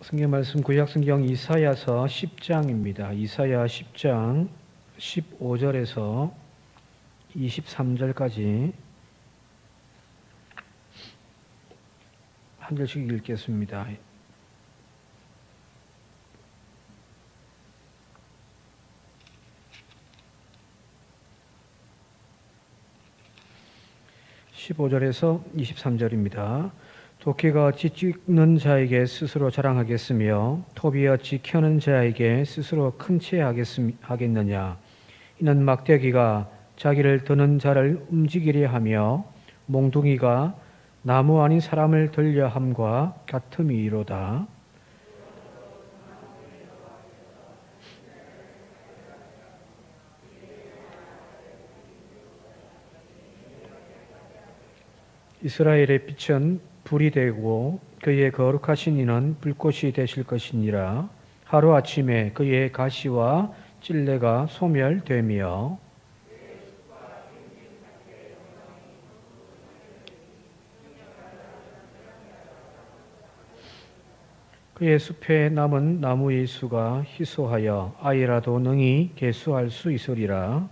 성경 말씀 구약성경 이사야서 10장입니다. 이사야 10장 15절에서 23절까지 한 절씩 읽겠습니다. (15절에서) 23절입니다. 도끼가 어찌 찍는 자에게 스스로 자랑하겠으며 토비 어찌 켜는 자에게 스스로 큰 채 하겠느냐. 이는 막대기가 자기를 드는 자를 움직이려 하며 몽둥이가 나무 아닌 사람을 들려 함과 같음이로다. 이스라엘의 빛은 불이 되고 그의 거룩하신 이는 불꽃이 되실 것이니라. 하루아침에 그의 가시와 찔레가 소멸되며 그의 숲에 남은 나무의 수가 희소하여 아이라도 능히 계수할 수 있으리라.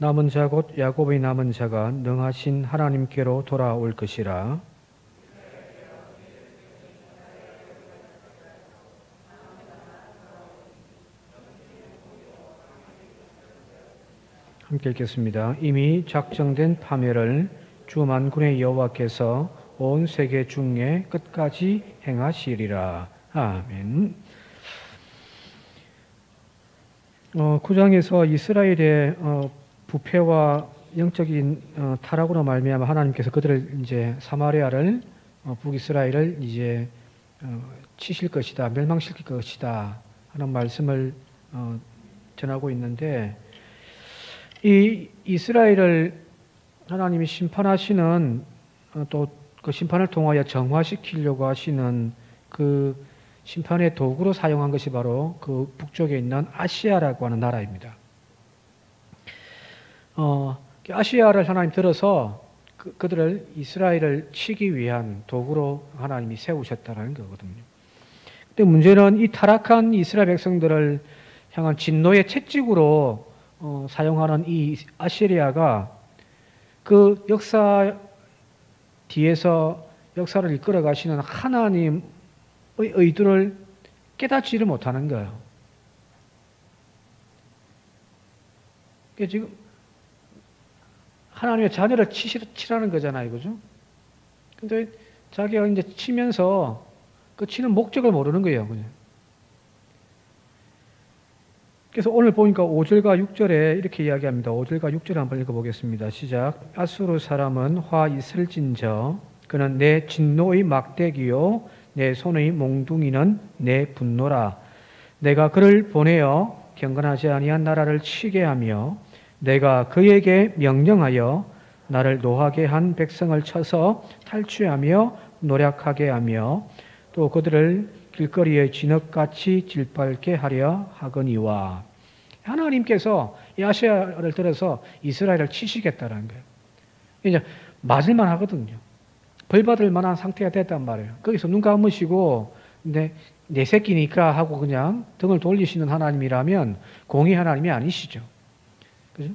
남은 자 곧 야곱의 남은 자가 능하신 하나님께로 돌아올 것이라. 함께 읽겠습니다. 이미 작정된 파멸을 주 만군의 여호와께서 온 세계 중에 끝까지 행하시리라. 아멘. 9장에서 이스라엘의 부패와 영적인 타락으로 말미암아 하나님께서 그들을 이제 사마리아를 북이스라엘을 이제 치실 것이다, 멸망시킬 것이다 하는 말씀을 전하고 있는데, 이 이스라엘을 하나님이 심판하시는 또 그 심판을 통하여 정화시키려고 하시는 그 심판의 도구로 사용한 것이 바로 그 북쪽에 있는 아시아라고 하는 나라입니다. 아시아를 하나님 들어서 그들을 이스라엘을 치기 위한 도구로 하나님이 세우셨다는 거거든요. 근데 문제는 이 타락한 이스라엘 백성들을 향한 진노의 채찍으로 사용하는 이 아시리아가 그 역사 뒤에서 역사를 이끌어 가시는 하나님의 의도를 깨닫지를 못하는 거예요. 그러니까 지금 하나님의 자녀를 치라는 거잖아요. 그죠? 근데 자기가 이제 치면서 그 치는 목적을 모르는 거예요. 그냥. 그래서 오늘 보니까 5절과 6절에 이렇게 이야기합니다. 5절과 6절을 한번 읽어보겠습니다. 시작. 아수르 사람은 화 있을진저 그는 내 진노의 막대기요 내 손의 몽둥이는 내 분노라. 내가 그를 보내어 경건하지 아니한 나라를 치게 하며 내가 그에게 명령하여 나를 노하게 한 백성을 쳐서 탈취하며 노략하게 하며 또 그들을 길거리에 진흙같이 질밟게 하려 하거니와. 하나님께서 이 아시아를 들어서 이스라엘을 치시겠다는 거예요. 이제 맞을만 하거든요. 벌 받을 만한 상태가 됐단 말이에요. 거기서 눈 감으시고 내 새끼니까 하고 그냥 등을 돌리시는 하나님이라면 공의 하나님이 아니시죠. 그죠?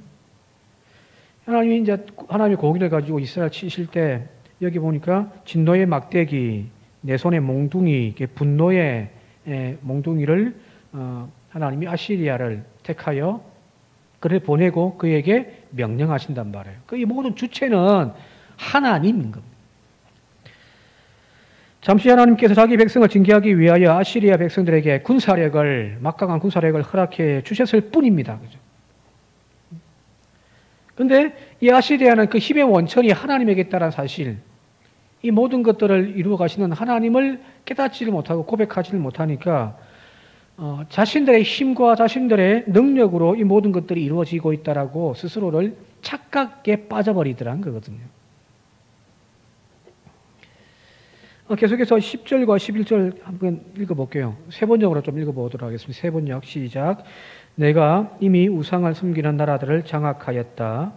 하나님이 공의를 가지고 이스라엘 치실 때 여기 보니까 진노의 막대기, 내 손에 몽둥이, 분노의 몽둥이를 하나님이 아시리아를 택하여 그를 보내고 그에게 명령하신단 말이에요. 그 이 모든 주체는 하나님인 겁니다. 잠시 하나님께서 자기 백성을 징계하기 위하여 아시리아 백성들에게 막강한 군사력을 허락해 주셨을 뿐입니다. 그죠? 근데 이 아시리아는 그 힘의 원천이 하나님에게 있다는 사실, 이 모든 것들을 이루어 가시는 하나님을 깨닫지를 못하고 고백하지를 못하니까 자신들의 힘과 자신들의 능력으로 이 모든 것들이 이루어지고 있다라고 스스로를 착각에 빠져버리더란 거거든요. 계속해서 10절과 11절 한번 읽어볼게요. 세번역으로 좀 읽어보도록 하겠습니다. 세번역 시작. 내가 이미 우상을 섬기는 나라들을 장악하였다.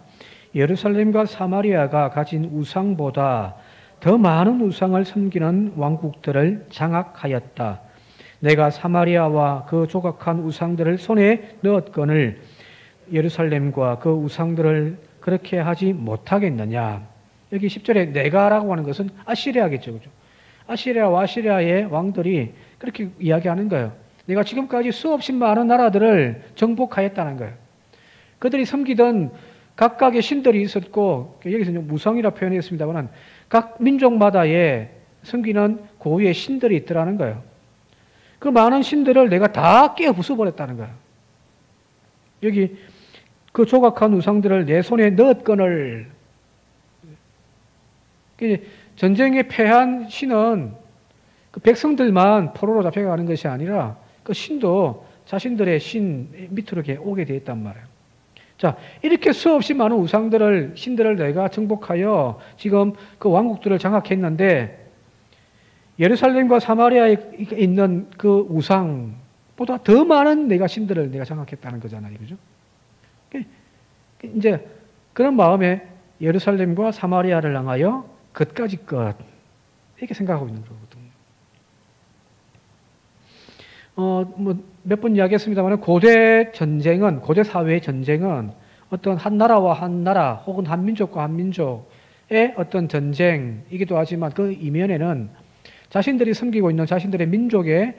예루살렘과 사마리아가 가진 우상보다 더 많은 우상을 섬기는 왕국들을 장악하였다. 내가 사마리아와 그 조각한 우상들을 손에 넣었거늘 예루살렘과 그 우상들을 그렇게 하지 못하겠느냐. 여기 10절에 내가라고 하는 것은 아시리아겠죠. 그죠? 아시리아와 아시리아의 왕들이 그렇게 이야기하는 거예요. 내가 지금까지 수없이 많은 나라들을 정복하였다는 거예요. 그들이 섬기던 각각의 신들이 있었고, 여기서 무성이라 표현했습니다만 각 민족마다의 섬기는 고유의 신들이 있더라는 거예요. 그 많은 신들을 내가 다 깨어 부숴버렸다는 거예요. 여기 그 조각한 우상들을 내 손에 넣었거늘. 전쟁에 패한 신은 그 백성들만 포로로 잡혀가는 것이 아니라 그 신도 자신들의 신 밑으로 이렇게 오게 되어 있단 말이에요. 자, 이렇게 수없이 많은 우상들을, 신들을 내가 정복하여 지금 그 왕국들을 장악했는데 예루살렘과 사마리아에 있는 그 우상보다 더 많은 내가 신들을 내가 장악했다는 거잖아요. 그죠? 이제 그런 마음에 예루살렘과 사마리아를 향하여 끝까지 끝 이렇게 생각하고 있는 거거든요. 몇 번 이야기했습니다만 고대 전쟁은, 고대 사회의 전쟁은 어떤 한 나라와 한 나라 혹은 한 민족과 한 민족의 어떤 전쟁이기도 하지만 그 이면에는 자신들이 섬기고 있는 자신들의 민족의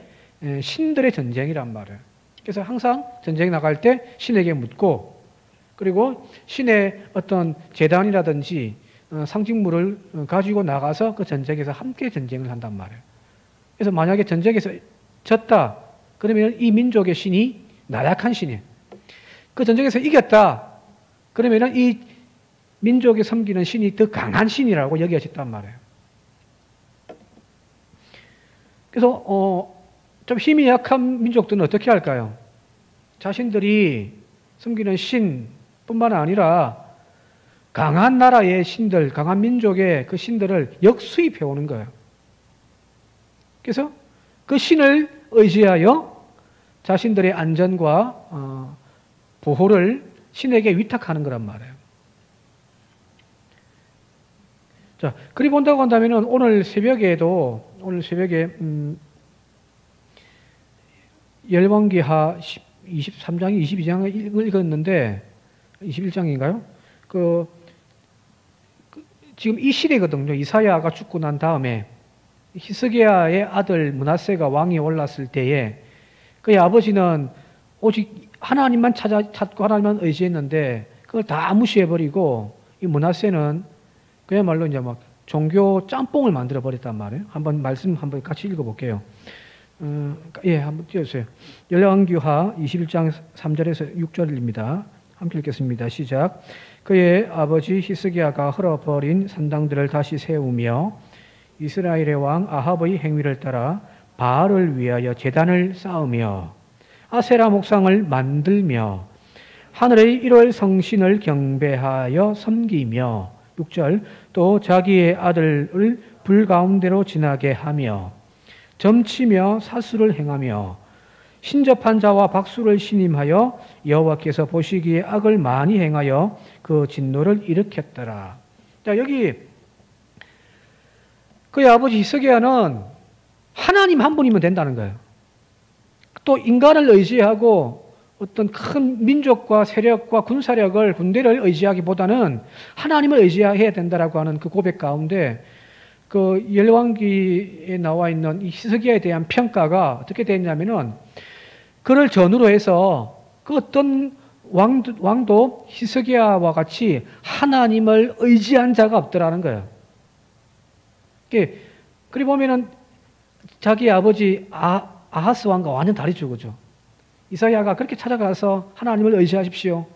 신들의 전쟁이란 말이에요. 그래서 항상 전쟁에 나갈 때 신에게 묻고 그리고 신의 어떤 제단이라든지 상징물을 가지고 나가서 그 전쟁에서 함께 전쟁을 한단 말이에요. 그래서 만약에 전쟁에서 졌다 그러면 이 민족의 신이 나약한 신이에요. 그 전쟁에서 이겼다 그러면 이 민족이 섬기는 신이 더 강한 신이라고 여겨졌단 말이에요. 그래서 좀 힘이 약한 민족들은 어떻게 할까요? 자신들이 섬기는 신뿐만 아니라 강한 나라의 신들, 강한 민족의 그 신들을 역수입해 오는 거예요. 그래서 그 신을 의지하여 자신들의 안전과 보호를 신에게 위탁하는 거란 말이에요. 자, 그리 본다고 한다면 오늘 새벽에 열왕기하 23장, 22장을 읽었는데 21장인가요? 지금 이 시대거든요. 이사야가 죽고 난 다음에 히스기야의 아들 므낫세가 왕이 올랐을 때에 그의 아버지는 오직 하나님만 찾고 하나님만 의지했는데 그걸 다 무시해버리고 이 므낫세는 그야말로 이제 막 종교 짬뽕을 만들어 버렸단 말이에요. 말씀 한번 같이 읽어볼게요. 한번 띄워주세요. 열왕기하 21장 3절에서 6절입니다. 함께 읽겠습니다. 시작. 그의 아버지 히스기야가 헐어버린 산당들을 다시 세우며 이스라엘의 왕 아합의 행위를 따라 바알을 위하여 제단을 쌓으며 아세라 목상을 만들며 하늘의 일월 성신을 경배하여 섬기며 6절 또 자기의 아들을 불 가운데로 지나게 하며 점치며 사수를 행하며 신접한 자와 박수를 신임하여 여호와께서 보시기에 악을 많이 행하여 그 진노를 일으켰더라. 자, 여기 그의 아버지 히스기야는 하나님 한 분이면 된다는 거예요. 또 인간을 의지하고 어떤 큰 민족과 세력과 군사력을, 군대를 의지하기보다는 하나님을 의지해야 된다라고 하는 그 고백 가운데 그 열왕기에 나와 있는 이 히스기야에 대한 평가가 어떻게 됐냐면은 그를 전후로 해서 그 어떤 왕도 히스기야와 같이 하나님을 의지한 자가 없더라는 거예요. 그리 보면은 자기 아버지 아하스 왕과 완전 다르죠, 그죠? 이사야가 그렇게 찾아가서 하나님을 의지하십시오.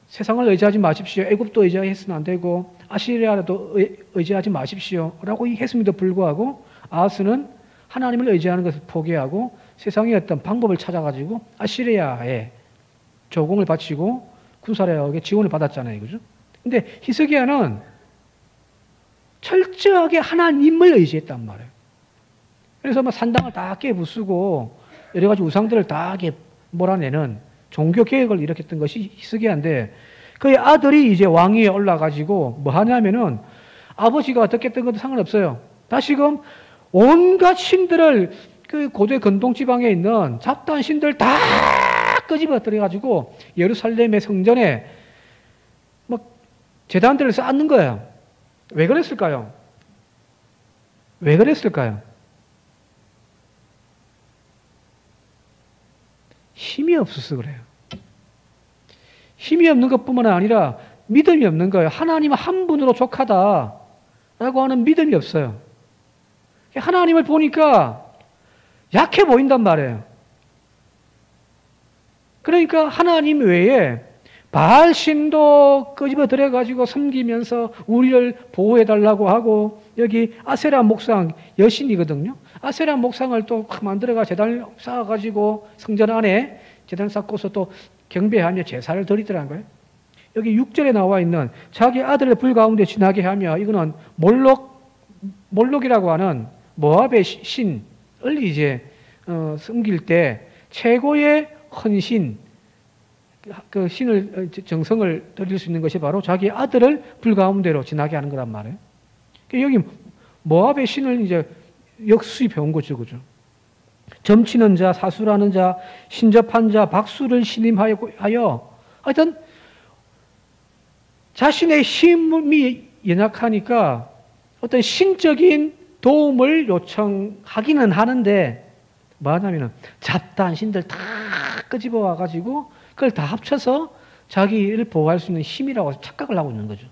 세상을 의지하지 마십시오. 애굽도 의지해서는 안 되고 아시리아도 의지하지 마십시오. 라고 했음에도 불구하고 아하스는 하나님을 의지하는 것을 포기하고 세상의 어떤 방법을 찾아가지고 아시리아에 조공을 바치고 군사력의 지원을 받았잖아요. 그죠? 근데 히스기야는 철저하게 하나님을 의지했단 말이에요. 그래서 막 산당을 다 깨부수고 여러 가지 우상들을 다 몰아내는 종교 개혁을 일으켰던 것이 히스기야인데, 그의 아들이 이제 왕위에 올라가지고 뭐 하냐면은 아버지가 어떻게 했던 것도 상관없어요. 다시금 온갖 신들을, 그 고대 근동 지방에 있는 잡다한 신들 다 끄집어뜨려가지고 예루살렘의 성전에 뭐 제단들을 쌓는 거예요. 왜 그랬을까요? 왜 그랬을까요? 힘이 없어서 그래요. 힘이 없는 것뿐만 아니라 믿음이 없는 거예요. 하나님 한 분으로 족하다라고 하는 믿음이 없어요. 하나님을 보니까 약해 보인단 말이에요. 그러니까 하나님 외에 바알 신도 끄집어들여 가지고 섬기면서 우리를 보호해달라고 하고, 여기 아세라 목상 여신이거든요. 아세라 목상을 또 만들어가 제단을 쌓아가지고 성전 안에 제단을 쌓고서 또 경배하며 제사를 드리더라는 거예요. 여기 6절에 나와 있는 자기 아들을 불 가운데 지나게 하며, 이거는 몰록이라고 하는 모압의 신을 이제 섬길 때 최고의 헌신, 그 신을 정성을 드릴 수 있는 것이 바로 자기 아들을 불 가운데로 지나게 하는 거란 말이에요. 여기 모압의 신을 이제 역수입해 온 거죠, 그죠? 점치는 자, 사수라는 자, 신접한 자, 박수를 신임하여 하여튼 자신의 힘이 연약하니까 어떤 신적인 도움을 요청하기는 하는데, 뭐 하냐면은 잡다한 신들 다 끄집어 와가지고 그걸 다 합쳐서 자기를 보호할 수 있는 힘이라고 착각을 하고 있는 거죠.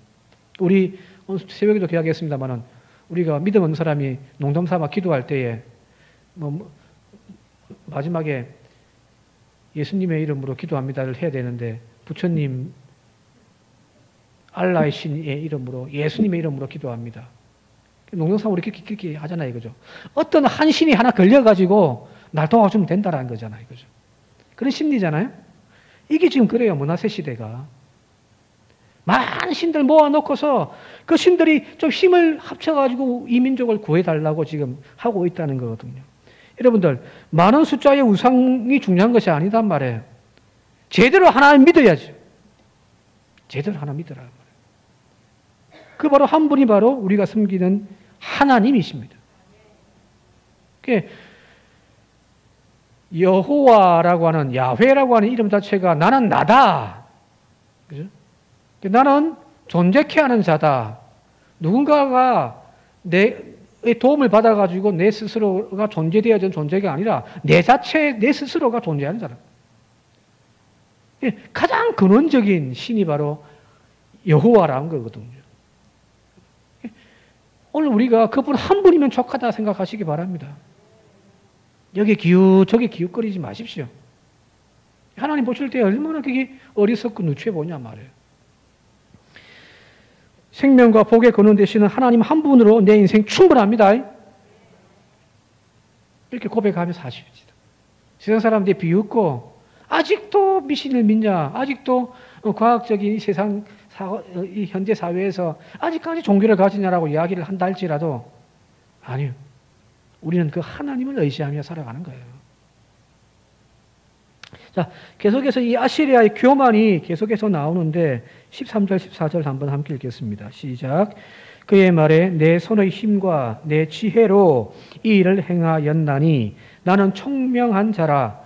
우리 오늘 새벽에도 기억했습니다만은, 우리가 믿음 없는 사람이 농담 삼아 기도할 때에 마지막에 예수님의 이름으로 기도합니다를 해야 되는데, 부처님, 알라의 신의 이름으로, 예수님의 이름으로 기도합니다. 농담삼아 우리 그렇게 하잖아요, 그죠? 어떤 한 신이 하나 걸려가지고 날 도와주면 된다라는 거잖아요, 그죠? 그런 심리잖아요. 이게 지금 그래요, 문화세 시대가. 많은 신들 모아놓고서 그 신들이 좀 힘을 합쳐가지고 이 민족을 구해달라고 지금 하고 있다는 거거든요. 여러분들, 많은 숫자의 우상이 중요한 것이 아니단 말이에요. 제대로 하나님 믿어야죠. 제대로 하나 믿으라 말이에요. 그 바로 한 분이 바로 우리가 섬기는 하나님이십니다. 여호와라고 하는, 야훼라고 하는 이름 자체가 나는 나다. 그죠? 나는 존재케 하는 자다. 누군가가 내 도움을 받아가지고 내 스스로가 존재되어진 존재가 아니라 내 자체, 내 스스로가 존재하는 자다. 가장 근원적인 신이 바로 여호와라는 거거든요. 오늘 우리가 그분 한 분이면 족하다 생각하시기 바랍니다. 여기 기웃 저기 기웃거리지 마십시오. 하나님 보실 때 얼마나 그게 어리석고 누추해 보냐 말이에요. 생명과 복의 근원 되시는 하나님 한 분으로 내 인생 충분합니다. 이렇게 고백하며 사십시다. 세상 사람들이 비웃고, 아직도 미신을 믿냐, 아직도 과학적인 이 세상 이 현대 사회에서 아직까지 종교를 가지냐라고 이야기를 한다 할지라도, 아니요, 우리는 그 하나님을 의지하며 살아가는 거예요. 자, 계속해서 이 아시리아의 교만이 계속해서 나오는데 13절, 14절 한번 함께 읽겠습니다. 시작. 그의 말에 내 손의 힘과 내 지혜로 이 일을 행하였나니 나는 총명한 자라.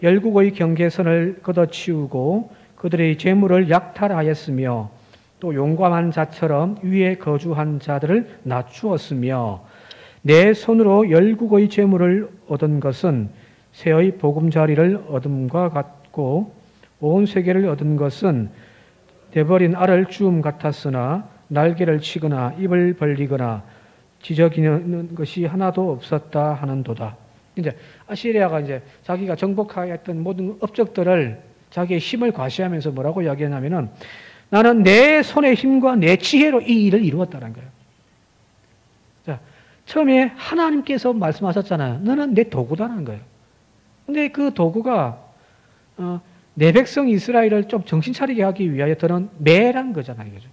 열국의 경계선을 걷어치우고 그들의 재물을 약탈하였으며 또 용감한 자처럼 위에 거주한 자들을 낮추었으며 내 손으로 열국의 재물을 얻은 것은 새의 보금자리를 얻음과 같고 온 세계를 얻은 것은 돼버린 알을 주움 같았으나 날개를 치거나 입을 벌리거나 지저귀는 것이 하나도 없었다 하는도다. 이제 아시리아가 이제 자기가 정복하였던 모든 업적들을 자기의 힘을 과시하면서 뭐라고 이야기하냐면은 나는 내 손의 힘과 내 지혜로 이 일을 이루었다는 거예요. 자, 처음에 하나님께서 말씀하셨잖아요. 너는 내 도구다는 거예요. 근데 그 도구가 내 백성 이스라엘을 좀 정신 차리게 하기 위하여 드는 매라는 거잖아요. 그죠?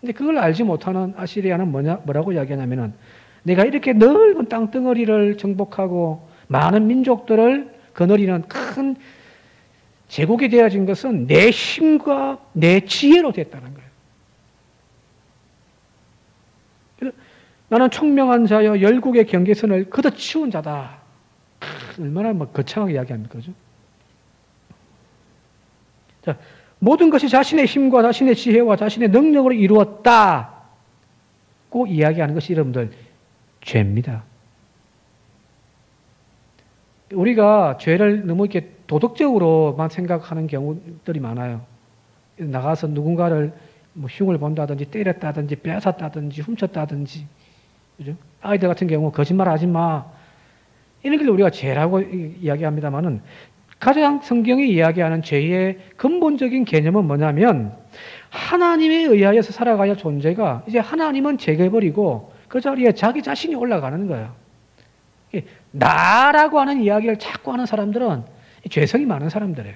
근데 그걸 알지 못하는 아시리아는 뭐라고 이야기하냐면은 내가 이렇게 넓은 땅덩어리를 정복하고 많은 민족들을 거느리는 큰 제국이 되어진 것은 내 힘과 내 지혜로 됐다는 거예요. 나는 총명한 자여 열국의 경계선을 걷어치운 자다. 얼마나 거창하게 이야기합니까? 그죠? 자, 모든 것이 자신의 힘과 자신의 지혜와 자신의 능력으로 이루었다고 이야기하는 것이 여러분들 죄입니다. 우리가 죄를 너무 이렇게 도덕적으로만 생각하는 경우들이 많아요. 나가서 누군가를 흉을 본다든지 때렸다든지 빼앗았다든지 훔쳤다든지, 그죠? 아이들 같은 경우 거짓말 하지 마. 이런 걸 우리가 죄라고 이야기합니다만은 가장 성경이 이야기하는 죄의 근본적인 개념은 뭐냐면 하나님에 의하여서 살아가야 할 존재가 이제 하나님은 제거해버리고 그 자리에 자기 자신이 올라가는 거예요. 나라고 하는 이야기를 자꾸 하는 사람들은 죄성이 많은 사람들이에요.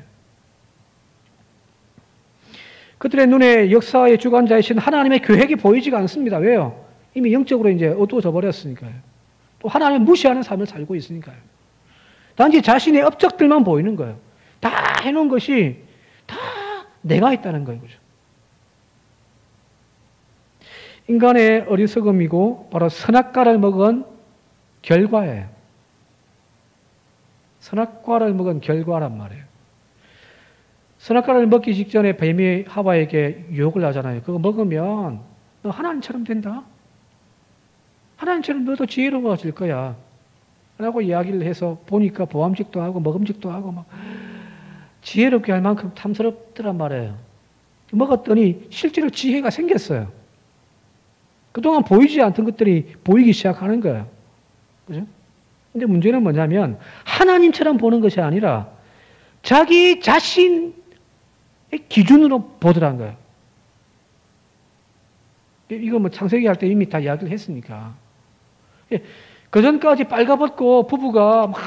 그들의 눈에 역사의 주관자이신 하나님의 계획이 보이지가 않습니다. 왜요? 이미 영적으로 이제 어두워져 버렸으니까요. 또 하나님을 무시하는 삶을 살고 있으니까요. 단지 자신의 업적들만 보이는 거예요. 다 해놓은 것이 다 내가 있다는 거예요. 그죠? 인간의 어리석음이고 바로 선악과를 먹은 결과예요. 선악과를 먹은 결과란 말이에요. 선악과를 먹기 직전에 뱀이 하와에게 유혹을 하잖아요. 그거 먹으면 너 하나님처럼 된다. 하나님처럼 너도 지혜로워질 거야. 라고 이야기를 해서 보니까 보암직도 하고 먹음직도 하고 막 지혜롭게 할 만큼 탐스럽더란 말이에요. 먹었더니 실제로 지혜가 생겼어요. 그동안 보이지 않던 것들이 보이기 시작하는 거예요. 그죠? 근데 문제는 뭐냐면 하나님처럼 보는 것이 아니라 자기 자신의 기준으로 보더란 거예요. 이거 뭐 창세기 할 때 이미 다 이야기를 했으니까. 그 전까지 빨가벗고 부부가 막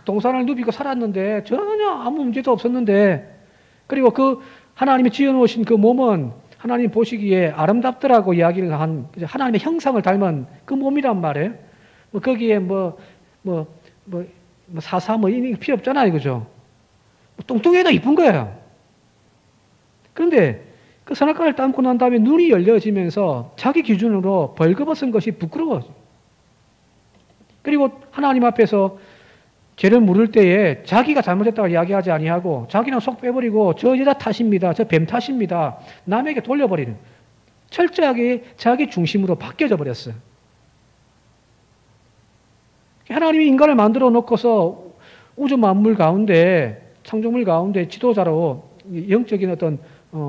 동산을 누비고 살았는데 전혀 아무 문제도 없었는데, 그리고 그 하나님이 지어놓으신 그 몸은 하나님 보시기에 아름답더라고 이야기를 한 하나님의 형상을 닮은 그 몸이란 말이에요. 뭐 거기에 사사 이런 게 필요 없잖아요. 그죠? 뚱뚱해도 이쁜 거예요. 그런데 그 선악과를 따먹고 난 다음에 눈이 열려지면서 자기 기준으로 벌거벗은 것이 부끄러워. 그리고 하나님 앞에서 죄를 물을 때에 자기가 잘못했다고 이야기하지 아니하고 자기는 속 빼버리고 저 여자 탓입니다. 저 뱀 탓입니다. 남에게 돌려버리는, 철저하게 자기 중심으로 바뀌어져 버렸어요. 하나님이 인간을 만들어 놓고서 우주 만물 가운데, 창조물 가운데 지도자로, 영적인 어떤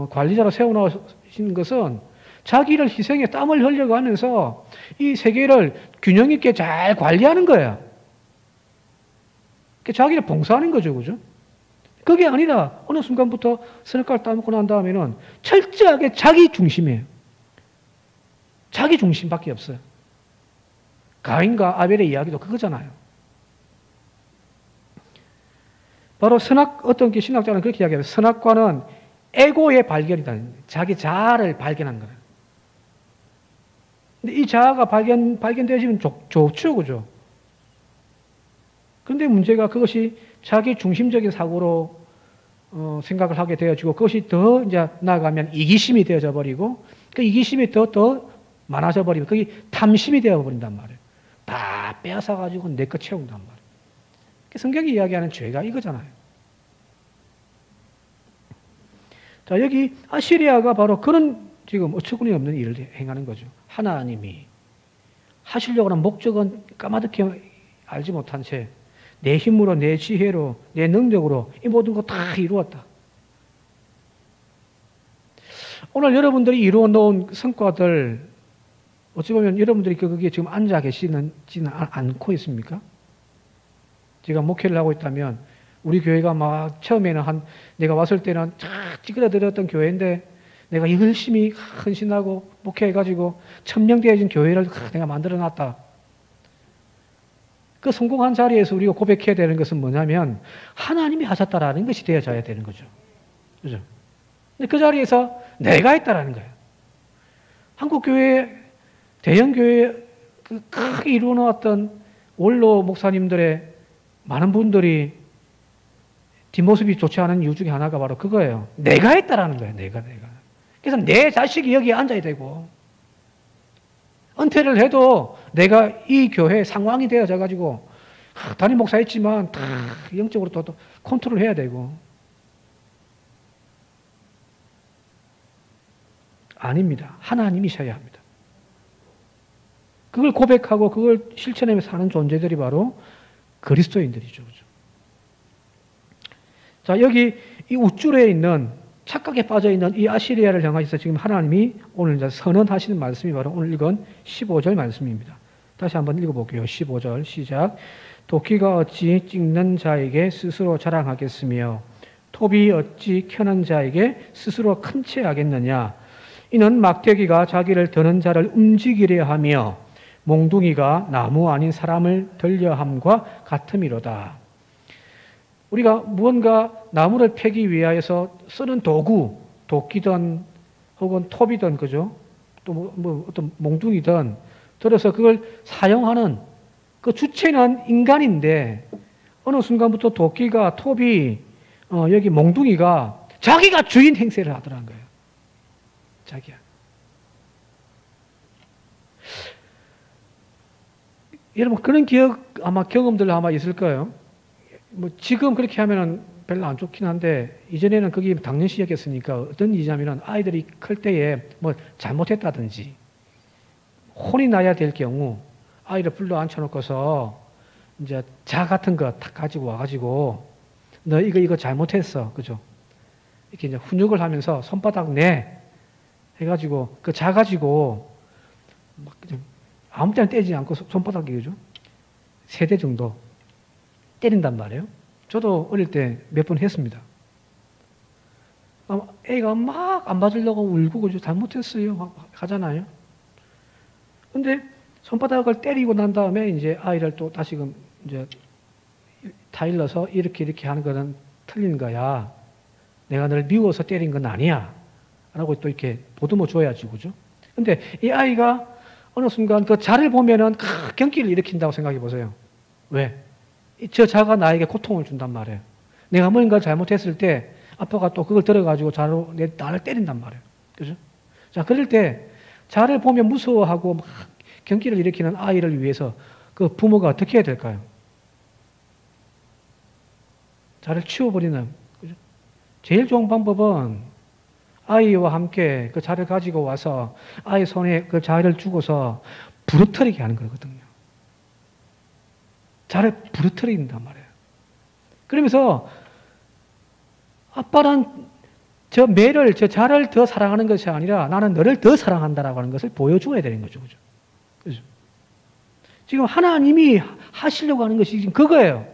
관리자로 세워놓으신 것은 자기를 희생해 땀을 흘려고 하면서 이 세계를 균형 있게 잘 관리하는 거예요. 자기를 봉사하는 거죠. 그죠? 그게 아니라 어느 순간부터 선악과를 따먹고 난 다음에는 철저하게 자기 중심이에요. 자기 중심밖에 없어요. 가인과 아벨의 이야기도 그거잖아요. 바로 어떤 신학자는 그렇게 이야기해요. 선악과는 에고의 발견이다. 자기 자아를 발견한 거예요. 근데 이 자아가 발견되어지면 좋죠. 그죠? 그런데 문제가 그것이 자기 중심적인 사고로 생각을 하게 되어지고, 그것이 더 이제 나아가면 이기심이 되어져 버리고, 그 이기심이 더 많아져 버리고, 그게 탐심이 되어 버린단 말이에요. 다 빼앗아가지고 내 거 채운단 말이에요. 성경이 이야기하는 죄가 이거잖아요. 자, 여기 아시리아가 바로 그런 지금 어처구니 없는 일을 행하는 거죠. 하나님이 하시려고 하는 목적은 까마득히 알지 못한 채 내 힘으로, 내 지혜로, 내 능력으로 이 모든 거 다 이루었다. 오늘 여러분들이 이루어 놓은 성과들, 어찌 보면 여러분들이 거기에 지금 앉아 계시지는 않고 있습니까? 제가 목회를 하고 있다면 우리 교회가 막 처음에는 내가 왔을 때는 쫙 찌그러들었던 교회인데 내가 열심히 헌신하고 목회해가지고 천명되어진 교회를 내가 만들어놨다. 그 성공한 자리에서 우리가 고백해야 되는 것은 뭐냐면 하나님이 하셨다라는 것이 되어져야 되는 거죠. 그죠? 근데 그 자리에서 내가 했다라는 거예요. 한국교회, 대형교회 크게 이루어놓았던 원로 목사님들의 많은 분들이 뒷모습이 좋지 않은 이유 중에 하나가 바로 그거예요. 내가 했다라는 거예요. 내가. 그래서 내 자식이 여기에 앉아야 되고, 은퇴를 해도 내가 이 교회 상황이 되어져 가지고 담임 목사였지만 다 영적으로 또 컨트롤 해야 되고. 아닙니다. 하나님이셔야 합니다. 그걸 고백하고 그걸 실천하며 사는 존재들이 바로 그리스도인들이죠. 그죠? 자, 여기 이 우쭐에 있는 착각에 빠져 있는 이 아시리아를 향하여서 지금 하나님이 오늘 이제 선언하시는 말씀이 바로 오늘 읽은 15절 말씀입니다. 다시 한번 읽어볼게요. 15절 시작. 도끼가 어찌 찍는 자에게 스스로 자랑하겠으며 톱이 어찌 켜는 자에게 스스로 큰 채 하겠느냐. 이는 막대기가 자기를 드는 자를 움직이려 하며 몽둥이가 나무 아닌 사람을 들려함과 같음이로다. 우리가 무언가 나무를 패기 위하여서 쓰는 도구, 도끼든 혹은 톱이든 그죠? 또 뭐 어떤 몽둥이든 들어서 그걸 사용하는 그 주체는 인간인데 어느 순간부터 도끼가 톱이 여기 몽둥이가 자기가 주인 행세를 하더라는 거예요. 자기야. 여러분 그런 기억 아마 경험들 아마 있을 거예요. 뭐 지금 그렇게 하면은 별로 안 좋긴 한데 이전에는 그게 당연시였겠으니까 어떤 일이냐면은 아이들이 클 때에 뭐 잘못했다든지 혼이 나야 될 경우 아이를 불러 앉혀놓고서 이제 자 같은 거 탁 가지고 와가지고 너 이거 잘못했어, 그죠? 이렇게 이제 훈육을 하면서 손바닥 내 해가지고 그 자 가지고 막 아무 때나 떼지 않고 손바닥이 그죠? 3대 정도 때린단 말이에요. 저도 어릴 때 몇 번 했습니다. 애가 막 안 맞으려고 울고 그죠? 잘못했어요. 막 하잖아요. 근데 손바닥을 때리고 난 다음에 이제 아이를 또 다시금 이제 타일러서 이렇게 하는 거는 틀린 거야. 내가 너를 미워서 때린 건 아니야. 라고 또 이렇게 보듬어 줘야지, 그죠? 근데 이 아이가 어느 순간 그 자를 보면은 경기를 일으킨다고 생각해 보세요. 왜? 저 자가 나에게 고통을 준단 말이에요. 내가 뭔가 잘못했을 때 아빠가 또 그걸 들어가지고 자로 나를 때린단 말이에요. 그죠? 자, 그럴 때 자를 보면 무서워하고 막 경기를 일으키는 아이를 위해서 그 부모가 어떻게 해야 될까요? 자를 치워버리는, 그죠? 제일 좋은 방법은 아이와 함께 그 자를 가지고 와서 아이 손에 그 자를 주고서 부러뜨리게 하는 거거든요. 자를 부러뜨린단 말이에요. 그러면서 아빠는 저 자를 더 사랑하는 것이 아니라 나는 너를 더 사랑한다라고 하는 것을 보여줘야 되는 거죠. 그죠? 그죠? 지금 하나님이 하시려고 하는 것이 지금 그거예요.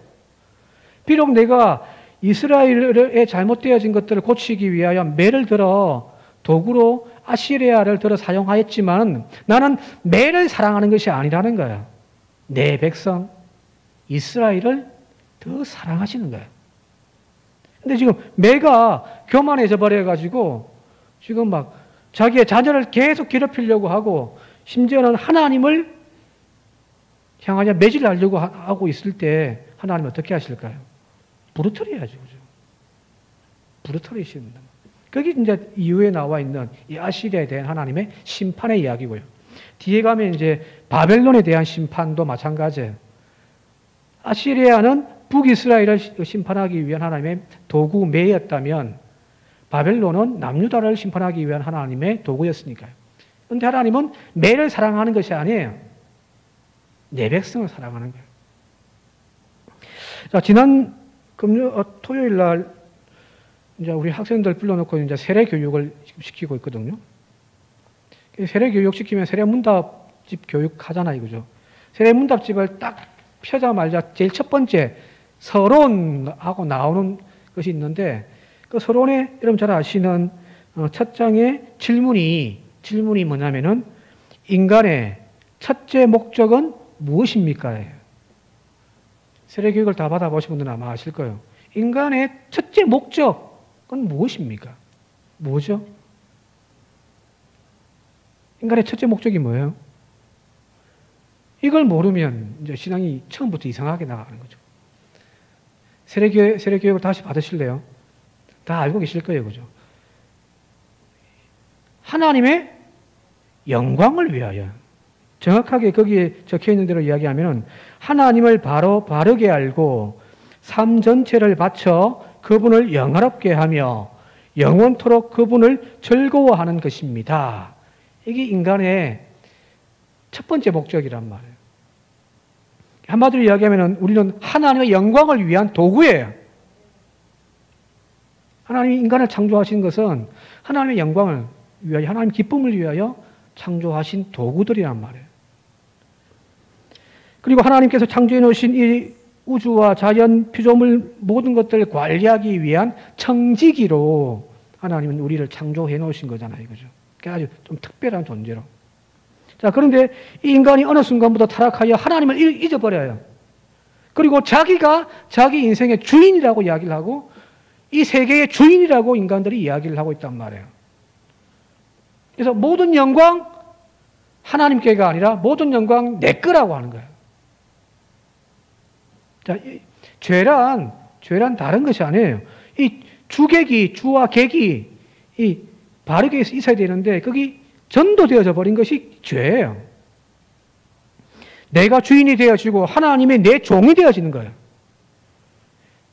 비록 내가 이스라엘의 잘못되어진 것들을 고치기 위하여 매를 들어 도구로 아시리아를 들어 사용하였지만 나는 매를 사랑하는 것이 아니라는 거예요. 내 백성 이스라엘을 더 사랑하시는 거예요. 근데 지금 매가 교만해져 버려가지고 지금 막 자기의 자녀를 계속 괴롭히려고 하고 심지어는 하나님을 향하여 매질하려고 하고 있을 때 하나님은 어떻게 하실까요? 부러뜨려야죠. 그죠? 부러뜨리십니다. 거기 이제 이후에 나와 있는 이 아시리아에 대한 하나님의 심판의 이야기고요. 뒤에 가면 이제 바벨론에 대한 심판도 마찬가지예요. 아시리아는 북이스라엘을 심판하기 위한 하나님의 도구 매였다면 바벨론은 남유다를 심판하기 위한 하나님의 도구였으니까요. 그런데 하나님은 매를 사랑하는 것이 아니에요. 내 백성을 사랑하는 거예요. 자, 지난 토요일 날 이제 우리 학생들 불러놓고 이제 세례 교육을 시키고 있거든요. 세례 교육 시키면 세례 문답집 교육 하잖아요, 그죠? 세례 문답집을 딱 펴자마자 제일 첫 번째 서론하고 나오는 것이 있는데 그 서론에 여러분 잘 아시는 첫 장의 질문이 뭐냐면은 인간의 첫째 목적은 무엇입니까? 세례 교육을 다 받아보신 분들은 아마 아실 거예요. 인간의 첫째 목적은 무엇입니까? 뭐죠? 인간의 첫째 목적이 뭐예요? 이걸 모르면 이제 신앙이 처음부터 이상하게 나가는 거죠. 세례교육을 다시 받으실래요? 다 알고 계실 거예요. 그죠? 하나님의 영광을 위하여. 정확하게 거기에 적혀 있는 대로 이야기하면 하나님을 바르게 알고 삶 전체를 바쳐 그분을 영화롭게 하며 영원토록 그분을 즐거워하는 것입니다. 이게 인간의 첫 번째 목적이란 말이에요. 한마디로 이야기하면 우리는 하나님의 영광을 위한 도구예요. 하나님이 인간을 창조하신 것은 하나님의 영광을 위하여, 하나님의 기쁨을 위하여 창조하신 도구들이란 말이에요. 그리고 하나님께서 창조해 놓으신 이 우주와 자연, 피조물 모든 것들을 관리하기 위한 청지기로 하나님은 우리를 창조해 놓으신 거잖아요. 그죠? 아주 좀 특별한 존재로. 자, 그런데 이 인간이 어느 순간부터 타락하여 하나님을 잊어버려요. 그리고 자기가 자기 인생의 주인이라고 이야기를 하고 이 세계의 주인이라고 인간들이 이야기를 하고 있단 말이에요. 그래서 모든 영광 하나님께가 아니라 모든 영광 내 거라고 하는 거예요. 자, 죄란 다른 것이 아니에요. 이 주객이, 주와 객이 이 바르게 있어야 되는데 거기 전도되어져 버린 것이 죄예요. 내가 주인이 되어지고 하나님의 내 종이 되어지는 거예요.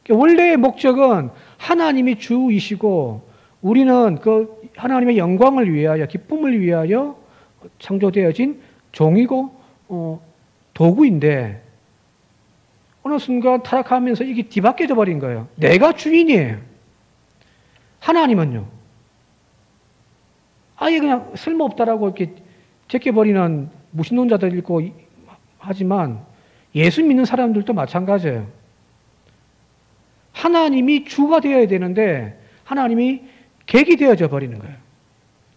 원래의 목적은 하나님이 주이시고 우리는 그 하나님의 영광을 위하여, 기쁨을 위하여 창조되어진 종이고 도구인데 어느 순간 타락하면서 이게 뒤바뀌어져 버린 거예요. 내가 주인이에요. 하나님은요. 아예 그냥 쓸모없다라고 이렇게 제껴버리는 무신론자들 있고 하지만 예수 믿는 사람들도 마찬가지예요. 하나님이 주가 되어야 되는데 하나님이 객이 되어져 버리는 거예요.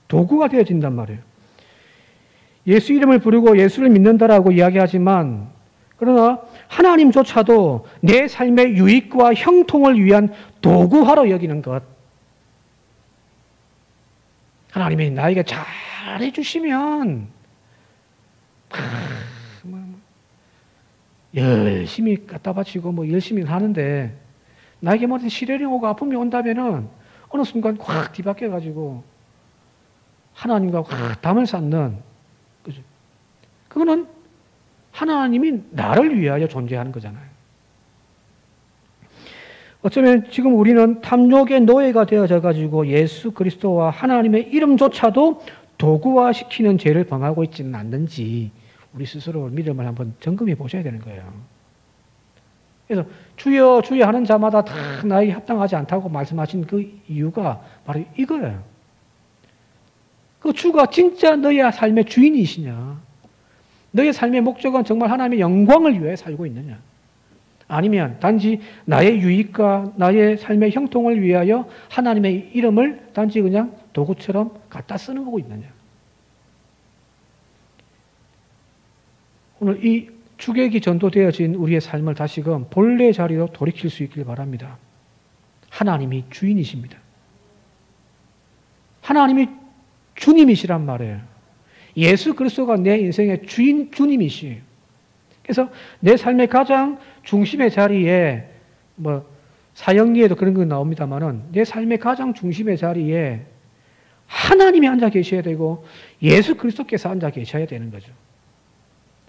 도구가 되어진단 말이에요. 예수 이름을 부르고 예수를 믿는다라고 이야기하지만 그러나 하나님조차도 내 삶의 유익과 형통을 위한 도구화로 여기는 것. 하나님이 나에게 잘해주시면 열심히 갖다 바치고 뭐 열심히 하는데 나에게 뭐 시련이 오고 아픔이 온다면은 어느 순간 확 뒤바뀌어가지고 하나님과 확 담을 쌓는 그죠? 그거는 하나님이 나를 위하여 존재하는 거잖아요. 어쩌면 지금 우리는 탐욕의 노예가 되어져 가지고 예수 그리스도와 하나님의 이름조차도 도구화시키는 죄를 범하고 있지는 않는지 우리 스스로 믿음을 한번 점검해 보셔야 되는 거예요. 그래서 주여 주여 하는 자마다 다 나에게 합당하지 않다고 말씀하신 그 이유가 바로 이거예요. 그 주가 진짜 너의 삶의 주인이시냐? 너의 삶의 목적은 정말 하나님의 영광을 위해 살고 있느냐? 아니면 단지 나의 유익과 나의 삶의 형통을 위하여 하나님의 이름을 단지 그냥 도구처럼 갖다 쓰는 거고 있느냐? 오늘 이 주객이 전도되어진 우리의 삶을 다시금 본래 자리로 돌이킬 수 있길 바랍니다. 하나님이 주인이십니다. 하나님이 주님이시란 말이에요. 예수 그리스도가 내 인생의 주님이시에요. 그래서 내 삶의 가장 중심의 자리에 뭐 사형리에도 그런 거 나옵니다만은 내 삶의 가장 중심의 자리에 하나님이 앉아 계셔야 되고 예수 그리스도께서 앉아 계셔야 되는 거죠.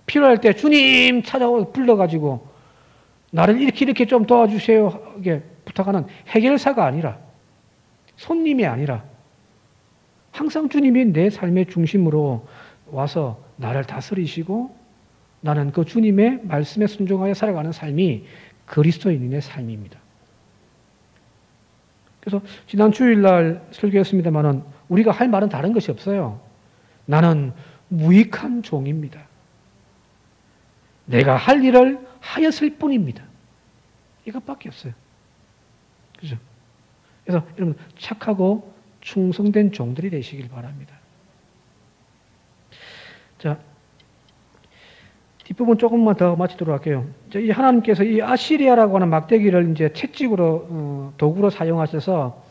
필요할 때 주님 찾아오 불러가지고 나를 이렇게 좀 도와주세요 이게 부탁하는 해결사가 아니라 손님이 아니라 항상 주님이 내 삶의 중심으로 와서 나를 다스리시고 나는 그 주님의 말씀에 순종하여 살아가는 삶이 그리스도인의 삶입니다. 그래서 지난 주일날 설교했습니다만은 우리가 할 말은 다른 것이 없어요. 나는 무익한 종입니다. 내가 할 일을 하였을 뿐입니다. 이것밖에 없어요. 그죠? 그래서 여러분 착하고 충성된 종들이 되시길 바랍니다. 자, 뒷부분 조금만 더 마치도록 할게요. 이 하나님께서 이 아시리아라고 하는 막대기를 이제 채찍으로 도구로 사용하셔서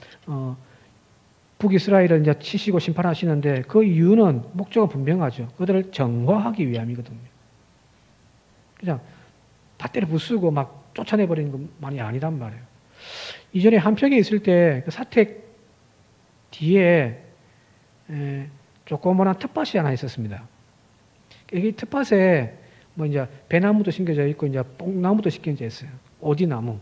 북이스라엘을 이제 치시고 심판하시는데 그 이유는 목적은 분명하죠. 그들을 정화하기 위함이거든요. 그냥 다 때려 부수고 막 쫓아내버리는 것만이 아니란 말이에요. 이전에 한평에 있을 때 그 사택 뒤에 조그마한 텃밭이 하나 있었습니다. 여기 텃밭에 뭐 이제 배나무도 심겨져 있고 이제 뽕나무도 심겨져 있어요. 오디나무.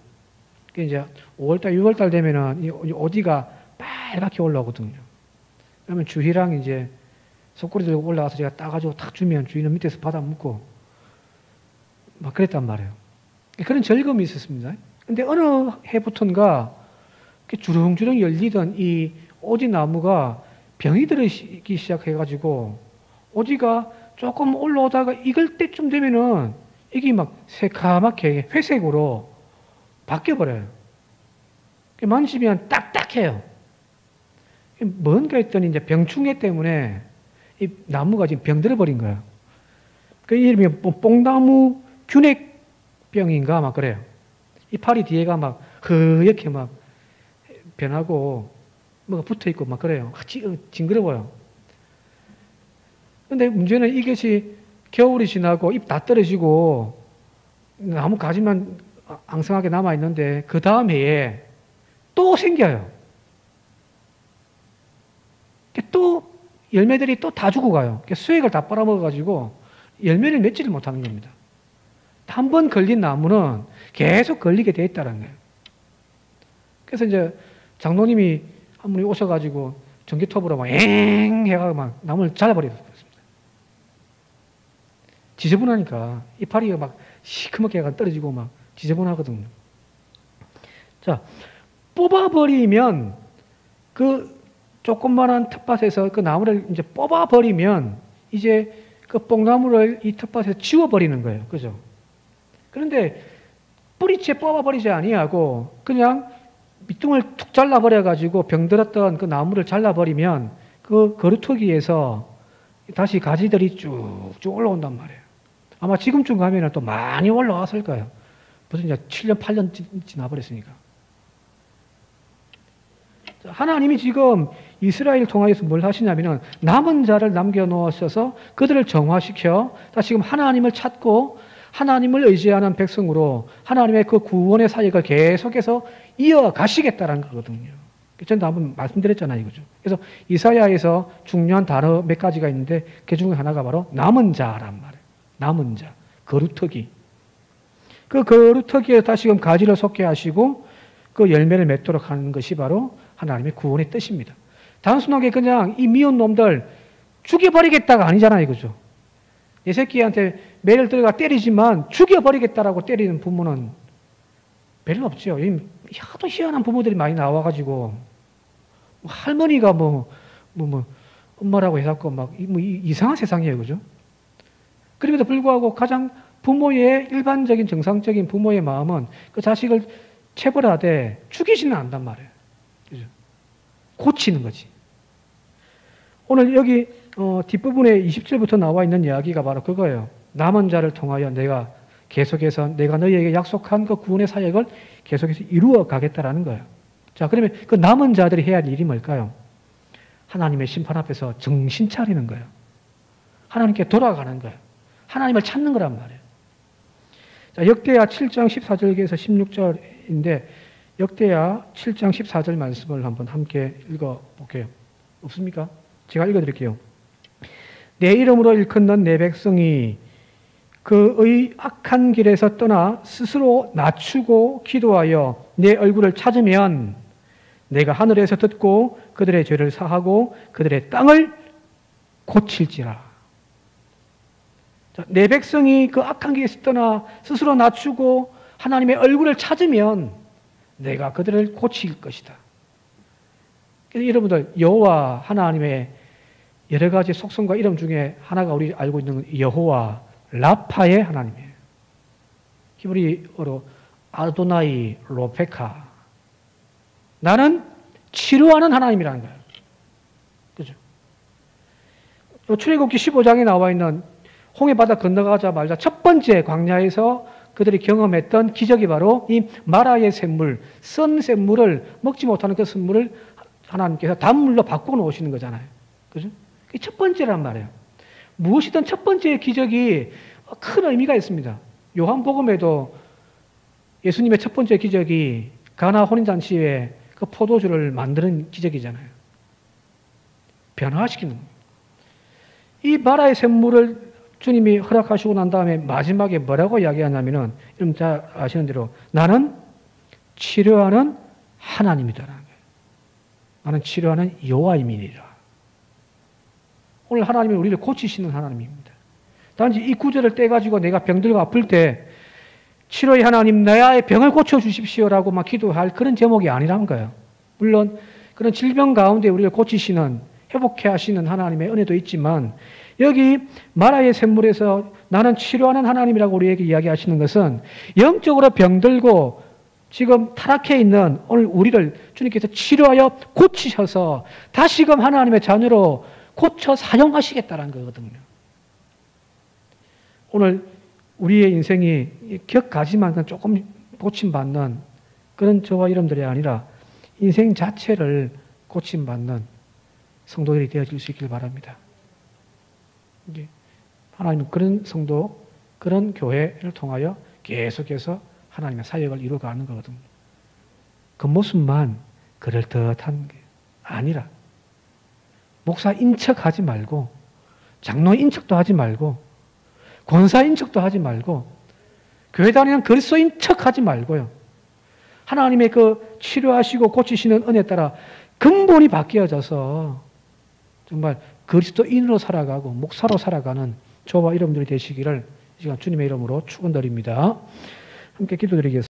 이제 5월달, 6월달 되면은 이 오디가 빨갛게 올라오거든요. 그러면 주희랑 이제 속꼬리 들고 올라가서 제가 따가지고 탁 주면 주희는 밑에서 받아 먹고 막 그랬단 말이에요. 그런 즐거움이 있었습니다. 근데 어느 해부턴가 주렁주렁 열리던 이 오디나무가 병이 들기 시작해가지고 오디가 조금 올라오다가 익을 때쯤 되면은 이게 막 새카맣게 회색으로 바뀌어버려요. 만지면 딱딱해요. 뭔가 했더니 이제 병충해 때문에 이 나무가 지금 병들어버린 거예요. 그 이름이 뽕나무 균핵병인가 막 그래요. 이파리 뒤에가 막 허옇게 막 변하고 뭐가 붙어있고 막 그래요. 징그러워요. 근데 문제는 이것이 겨울이 지나고 잎 다 떨어지고 나무 가지만 앙상하게 남아있는데 그 다음 해에 또 생겨요. 또 열매들이 또 다 죽어가요. 수액을 다 빨아먹어가지고 열매를 맺지를 못하는 겁니다. 한 번 걸린 나무는 계속 걸리게 돼 있다는 거예요. 그래서 이제 장로님이 한 분이 오셔가지고 전기톱으로 막 해가지고 막 나무를 잘라버렸습니다. 지저분하니까 이파리가 막 시커멓게 떨어지고 막 지저분하거든요. 자, 뽑아버리면 그 조그만한 텃밭에서 그 나무를 이제 뽑아버리면 이제 그 뽕나무를 이 텃밭에서 지워버리는 거예요. 그죠? 그런데 뿌리채 뽑아버리지 아니하고 그냥 밑둥을 툭 잘라버려가지고 병들었던 그 나무를 잘라버리면 그 거루터기에서 다시 가지들이 쭉쭉 올라온단 말이에요. 아마 지금쯤 가면은 또 많이 올라왔을 거예요. 벌써 이제 7년, 8년 지나버렸으니까. 하나님이 지금 이스라엘 통하여서 뭘 하시냐면은 남은 자를 남겨놓으셔서 그들을 정화시켜 다시금 하나님을 찾고 하나님을 의지하는 백성으로 하나님의 그 구원의 사역을 계속해서 이어가시겠다는 거거든요. 전도 한번 말씀드렸잖아요. 그죠? 그래서 이사야에서 중요한 단어 몇 가지가 있는데 그 중에 하나가 바로 남은 자란 말이에요. 남은 자, 거루터기. 그 거루터기에 다시금 가지를 솟게 하시고 그 열매를 맺도록 하는 것이 바로 하나님의 구원의 뜻입니다. 단순하게 그냥 이 미운 놈들 죽여버리겠다가 아니잖아요. 그죠? 내 새끼한테 매를 들어가 때리지만 죽여버리겠다라고 때리는 부모는 별로 없죠. 하도 희한한 부모들이 많이 나와가지고 할머니가 엄마라고 해갖고 막 이상한 세상이에요. 그죠? 그럼에도 불구하고 가장 부모의 일반적인 정상적인 부모의 마음은 그 자식을 체벌하되 죽이지는 않단 말이에요. 그죠? 고치는 거지. 오늘 여기 뒷부분에 20절부터 나와 있는 이야기가 바로 그거예요. 남은 자를 통하여 내가 계속해서 내가 너희에게 약속한 그 구원의 사역을 계속해서 이루어 가겠다라는 거예요. 자, 그러면 그 남은 자들이 해야 할 일이 뭘까요? 하나님의 심판 앞에서 정신 차리는 거예요. 하나님께 돌아가는 거예요. 하나님을 찾는 거란 말이에요. 자, 역대하 7장 14절에서 16절인데 역대하 7장 14절 말씀을 한번 함께 읽어볼게요. 없습니까? 제가 읽어드릴게요. 내 이름으로 일컫는 내 백성이 그의 악한 길에서 떠나 스스로 낮추고 기도하여 내 얼굴을 찾으면 내가 하늘에서 듣고 그들의 죄를 사하고 그들의 땅을 고칠지라. 내 백성이 그 악한 길에서 떠나 스스로 낮추고 하나님의 얼굴을 찾으면 내가 그들을 고칠 것이다. 그래서 여러분들 여호와 하나님의 여러 가지 속성과 이름 중에 하나가 우리 알고 있는 여호와 라파의 하나님이에요. 히브리어로 아도나이 로페카. 나는 치료하는 하나님이라는 거예요. 그죠? 출애굽기 15장에 나와 있는 홍해바다 건너가자마자 첫 번째 광야에서 그들이 경험했던 기적이 바로 이 마라의 샘물, 썬 샘물을 먹지 못하는 그 샘물을 하나님께서 단물로 바꿔 놓으시는 거잖아요. 그죠? 그게 첫 번째란 말이에요. 무엇이든 첫 번째 기적이 큰 의미가 있습니다. 요한복음에도 예수님의 첫 번째 기적이 가나 혼인잔치에 그 포도주를 만드는 기적이잖아요. 변화시키는 거예요. 이 마라의 샘물을 주님이 허락하시고 난 다음에 마지막에 뭐라고 이야기하냐면은, 여러분 잘 아시는 대로 나는 치료하는 하나님이다라는 거예요. 나는 치료하는 여호와임이니라. 오늘 하나님은 우리를 고치시는 하나님입니다. 단지 이 구절을 떼가지고 내가 병들고 아플 때 치료의 하나님 나의 병을 고쳐주십시오라고 막 기도할 그런 제목이 아니라는 거예요. 물론 그런 질병 가운데 우리를 고치시는, 회복해 하시는 하나님의 은혜도 있지만, 여기 마라의 샘물에서 나는 치료하는 하나님이라고 우리에게 이야기하시는 것은 영적으로 병들고 지금 타락해 있는 오늘 우리를 주님께서 치료하여 고치셔서 다시금 하나님의 자녀로 고쳐 사용하시겠다는 거거든요. 오늘 우리의 인생이 격가지만 조금 고침받는 그런 저와 여러분들이 아니라 인생 자체를 고침받는 성도들이 되어질 수 있길 바랍니다. 하나님은 그런 성도, 그런 교회를 통하여 계속해서 하나님의 사역을 이루어가는 거거든요. 그 모습만 그럴듯한 게 아니라 목사 인척하지 말고, 장로 인척도 하지 말고, 권사 인척도 하지 말고, 교회 다니는 그리스도인 척하지 말고요. 하나님의 그 치료하시고 고치시는 은혜에 따라 근본이 바뀌어져서 정말 그리스도인으로 살아가고 목사로 살아가는 저와 여러분들이 되시기를 이 시간 주님의 이름으로 축원드립니다. 함께 기도드리겠습니다.